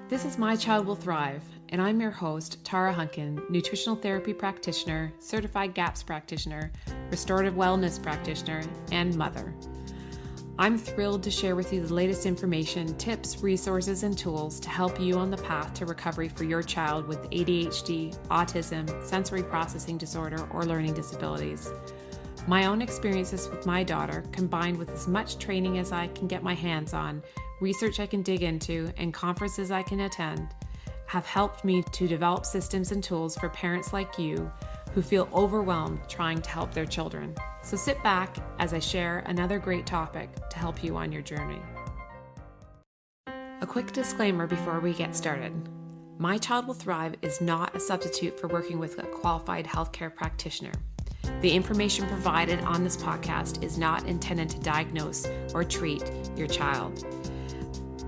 This is My Child Will Thrive, and I'm your host, Tara Hunkin, nutritional therapy practitioner, certified GAPS practitioner, restorative wellness practitioner, and mother. I'm thrilled to share with you the latest information, tips, resources, and tools to help you on the path to recovery for your child with ADHD, autism, sensory processing disorder, or learning disabilities. My own experiences with my daughter, combined with as much training as I can get my hands on, research I can dig into, and conferences I can attend, have helped me to develop systems and tools for parents like you who feel overwhelmed trying to help their children. So sit back as I share another great topic to help you on your journey. A quick disclaimer before we get started. My Child Will Thrive is not a substitute for working with a qualified healthcare practitioner. The information provided on this podcast is not intended to diagnose or treat your child.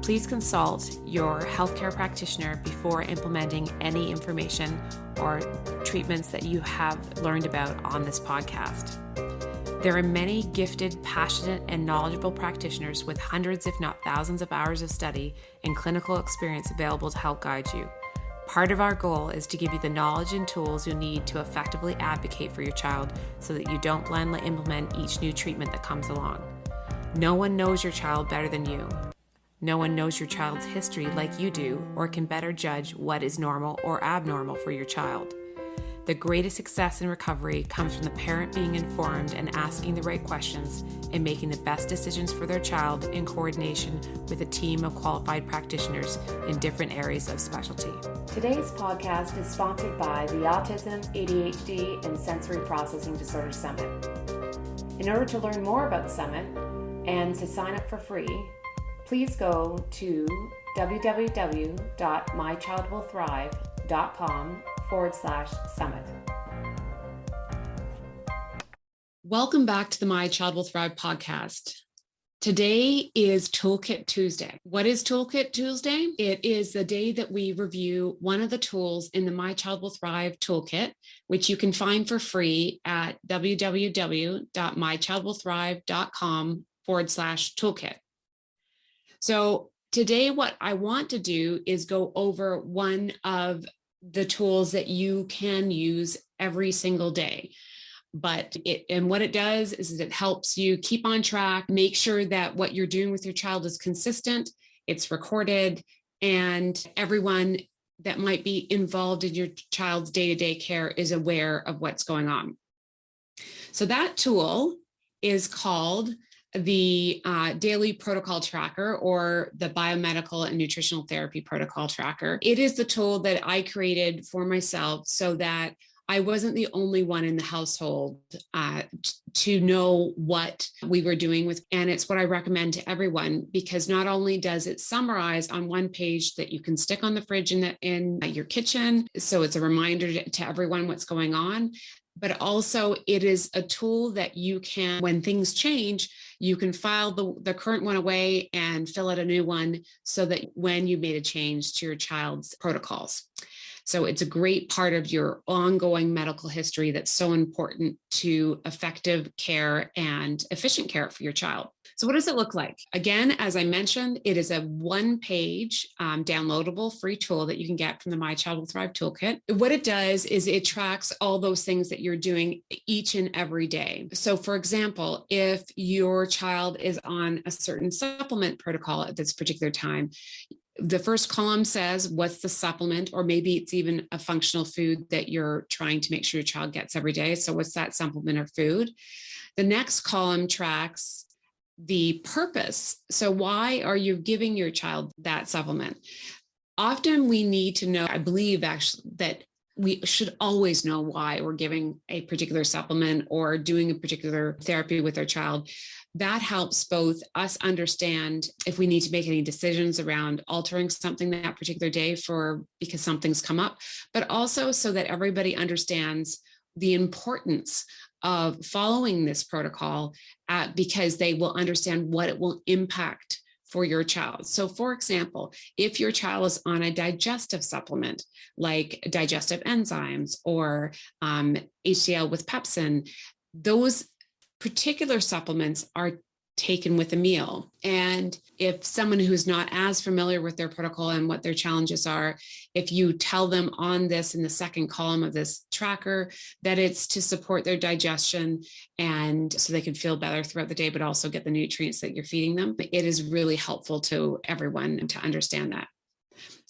Please consult your healthcare practitioner before implementing any information or treatments that you have learned about on this podcast. There are many gifted, passionate, and knowledgeable practitioners with hundreds, if not thousands, of hours of study and clinical experience available to help guide you. Part of our goal is to give you the knowledge and tools you need to effectively advocate for your child so that you don't blindly implement each new treatment that comes along. No one knows your child better than you. No one knows your child's history like you do or can better judge what is normal or abnormal for your child. The greatest success in recovery comes from the parent being informed and asking the right questions and making the best decisions for their child in coordination with a team of qualified practitioners in different areas of specialty. Today's podcast is sponsored by the Autism, ADHD, and Sensory Processing Disorder Summit. In order to learn more about the summit and to sign up for free, please go to www.mychildwillthrive.com/summit. Welcome back to the My Child Will Thrive podcast. Today is Toolkit Tuesday. What is Toolkit Tuesday? It is the day that we review one of the tools in the My Child Will Thrive Toolkit, which you can find for free at www.mychildwillthrive.com/toolkit. So today, what I want to do is go over one of the tools that you can use every single day. What it does is it helps you keep on track, make sure that what you're doing with your child is consistent, it's recorded, and everyone that might be involved in your child's day-to-day care is aware of what's going on. So that tool is called the Daily Protocol Tracker, or the Biomedical and Nutritional Therapy Protocol Tracker. It is the tool that I created for myself so that I wasn't the only one in the household to know what we were doing with, and it's what I recommend to everyone, because not only does it summarize on one page that you can stick on the fridge in your kitchen, so it's a reminder to everyone what's going on, but also it is a tool that you can, when things change, you can file the current one away and fill out a new one so that when you made a change to your child's protocols. So it's a great part of your ongoing medical history that's so important to effective care and efficient care for your child. So what does it look like? Again, as I mentioned, it is a one-page downloadable free tool that you can get from the My Child Will Thrive Toolkit. What it does is it tracks all those things that you're doing each and every day. So for example, if your child is on a certain supplement protocol at this particular time, the first column says what's the supplement, or maybe it's even a functional food that you're trying to make sure your child gets every day. So what's that supplement or food? The next column tracks the purpose. So why are you giving your child that supplement? Often we need to know, I believe actually, that we should always know why we're giving a particular supplement or doing a particular therapy with our child. That helps both us understand if we need to make any decisions around altering something that particular day because something's come up, but also so that everybody understands the importance of following this protocol because they will understand what it will impact for your child. So for example, if your child is on a digestive supplement, like digestive enzymes or HCl with pepsin, those particular supplements are taken with a meal. And if someone who's not as familiar with their protocol and what their challenges are, if you tell them on this in the second column of this tracker that it's to support their digestion and so they can feel better throughout the day, but also get the nutrients that you're feeding them, it is really helpful to everyone to understand that.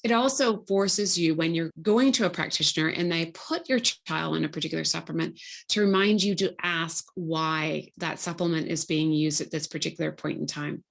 It also forces you, when you're going to a practitioner and they put your child on a particular supplement, to remind you to ask why that supplement is being used at this particular point in time.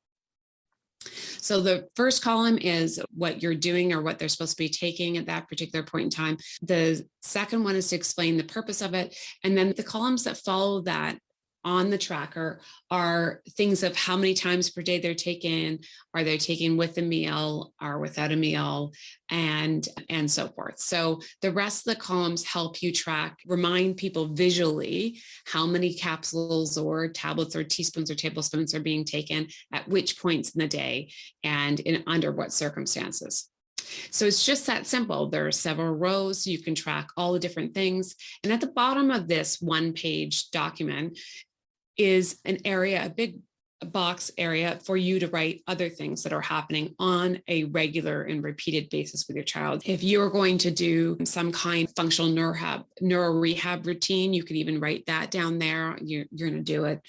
So the first column is what you're doing or what they're supposed to be taking at that particular point in time. The second one is to explain the purpose of it. And then the columns that follow that on the tracker are things of how many times per day they're taken, are they taking with a meal or without a meal, and so forth. So the rest of the columns help you track, remind people visually how many capsules or tablets or teaspoons or tablespoons are being taken at which points in the day and under what circumstances. So it's just that simple. There are several rows. You can track all the different things. And at the bottom of this one-page document is an area, a big box area for you to write other things that are happening on a regular and repeated basis with your child. If you're going to do some kind of functional neuro rehab routine, you could even write that down there. You're going to do it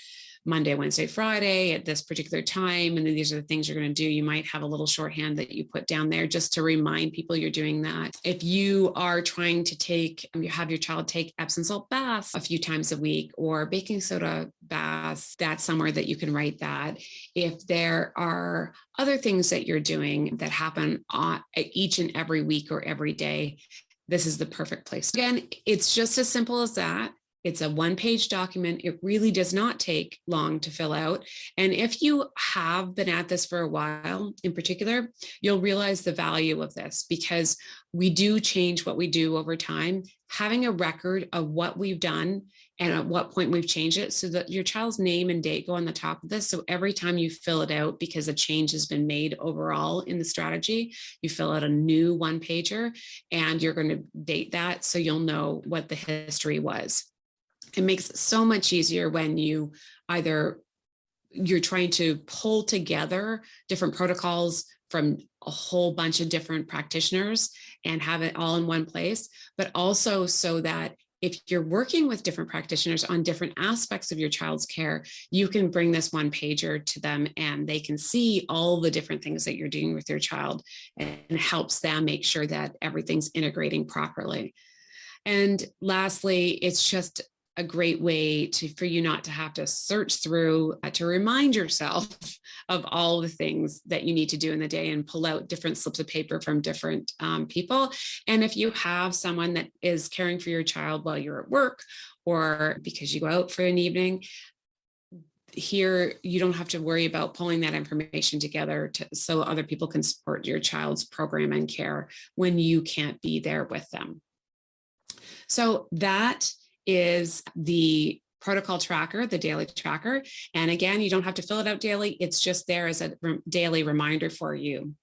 Monday, Wednesday, Friday at this particular time. And then these are the things you're going to do. You might have a little shorthand that you put down there just to remind people you're doing that. If you are trying to have your child take Epsom salt baths a few times a week or baking soda baths, that's somewhere that you can write that. If there are other things that you're doing that happen each and every week or every day, this is the perfect place. Again, it's just as simple as that. It's a one-page document. It really does not take long to fill out. And if you have been at this for a while, in particular, you'll realize the value of this because we do change what we do over time. Having a record of what we've done and at what point we've changed it so that your child's name and date go on the top of this. So every time you fill it out, because a change has been made overall in the strategy, you fill out a new one-pager and you're going to date that so you'll know what the history was. It makes it so much easier when you're trying to pull together different protocols from a whole bunch of different practitioners and have it all in one place, but also so that if you're working with different practitioners on different aspects of your child's care, you can bring this one pager to them and they can see all the different things that you're doing with your child and helps them make sure that everything's integrating properly. And lastly, it's just a great way for you not to have to search through to remind yourself of all the things that you need to do in the day and pull out different slips of paper from different people. And if you have someone that is caring for your child while you're at work or because you go out for an evening, here you don't have to worry about pulling that information together so other people can support your child's program and care when you can't be there with them. So that is the protocol tracker, the daily tracker. And again, you don't have to fill it out daily. It's just there as a daily reminder for you.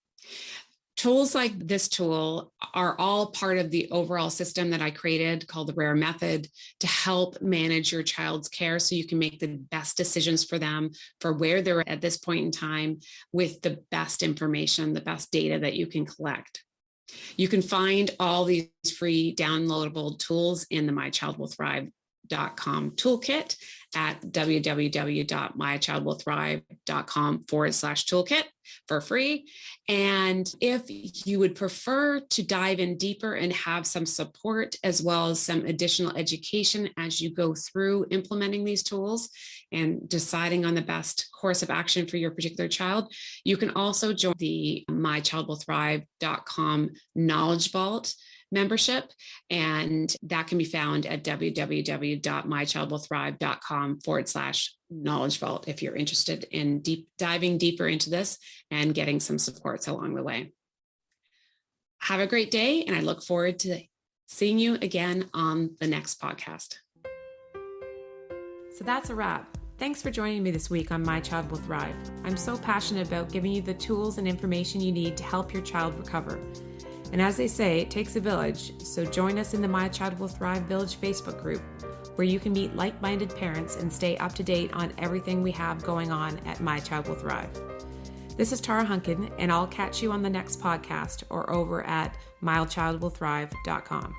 Tools like this tool are all part of the overall system that I created called the RARE method to help manage your child's care so you can make the best decisions for them for where they're at this point in time with the best information, the best data that you can collect. You can find all these free downloadable tools in the mychildwillthrive.com toolkit at www.mychildwillthrive.com/toolkit for free. And if you would prefer to dive in deeper and have some support as well as some additional education as you go through implementing these tools and deciding on the best course of action for your particular child, you can also join the mychildwillthrive.com Knowledge Vault membership. And that can be found at www.mychildwillthrive.com/knowledge vault if you're interested in diving deeper into this and getting some supports along the way. Have a great day, and I look forward to seeing you again on the next podcast. So that's a wrap. Thanks for joining me this week on My Child Will Thrive. I'm so passionate about giving you the tools and information you need to help your child recover. And as they say, it takes a village, so join us in the My Child Will Thrive Village Facebook group. where you can meet like-minded parents and stay up to date on everything we have going on at My Child Will Thrive. This is Tara Hunkin, and I'll catch you on the next podcast or over at mychildwillthrive.com.